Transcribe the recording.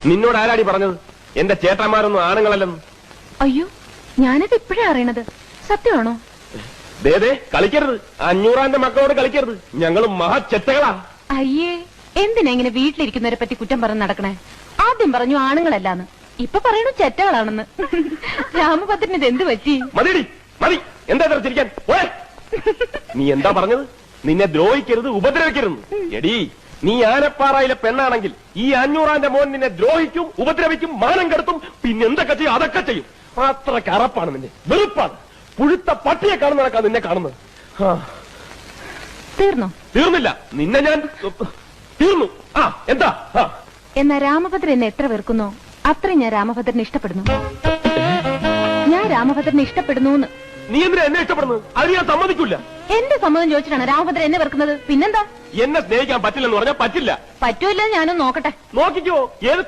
നിന്നോട് ആരാടി പറഞ്ഞത് എന്റെ ചേട്ടന്മാരൊന്നും ആണുങ്ങളല്ലെന്ന്? അയ്യോ, ഞാനത് ഇപ്പോഴാ അറിയണത്. സത്യമാണോ? ദേ കളിക്കരുത്, 500 മക്കളോട് കളിക്കരുത്. ഞങ്ങൾ മഹാചെറ്റകളാ. അയ്യേ, എന്തിനാ ഇങ്ങനെ വീട്ടിലിരിക്കുന്നവരെ പറ്റി കുറ്റം പറഞ്ഞ് നടക്കണേ? ആദ്യം പറഞ്ഞു ആണുങ്ങളല്ലാന്ന്, ഇപ്പൊ പറയണു ചെറ്റകളാണെന്ന്. രാമഭദ്രന് ഇത് എന്ത് പറ്റി? മതിയടി, മതി. എന്താ ചിരിക്കാൻ? നീ എന്താ പറഞ്ഞത്? നിന്നെ ദ്രോഹിക്കരുത്, ഉപദ്രവിക്കരുത്. എടി, നീ ആനപ്പാറയിലെ പെണ്ണാണെങ്കിൽ ഈ 500 മോൻ നിന്നെ ദ്രോഹിക്കും, ഉപദ്രവിക്കും, മാനം കെടുത്തും, പിന്നെ എന്തൊക്കെ ചെയ്യും? അതൊക്കെ ചെയ്യും. അത്ര കറപ്പാണ് നിന്നെ, വെറുപ്പാണ്. പുഴുത്ത പട്ടിയെ കാണുന്നതൊക്കെ നിന്നെ കാണുന്നത്. തീർന്നോ? തീർന്നില്ല, നിന്നെ ഞാൻ തീർന്നു. എന്താ? എന്നാ രാമഭദ്രൻ എന്നെ എത്ര വെറുക്കുന്നോ അത്രയും ഞാൻ രാമഭദ്രനെ ഇഷ്ടപ്പെടുന്നു. ഞാൻ രാമഭദ്രനെ ഇഷ്ടപ്പെടുന്നു. നീ എന്തിനാ എന്നെ ഇഷ്ടപ്പെടുന്നത്? അത് ഞാൻ സമ്മതിക്കില്ല. എന്റെ സമ്മതം ചോദിച്ചിട്ടാണ് രാമഭദ്രൻ എന്നെ വെറുക്കുന്നത്. പിന്നെന്താ? എന്നെ സ്നേഹിക്കാൻ പറ്റില്ലെന്ന് പറഞ്ഞാൽ പറ്റില്ല. പറ്റൂല്ല, ഞാനൊന്ന് നോക്കട്ടെ. നോക്കിക്കോ, ഏത്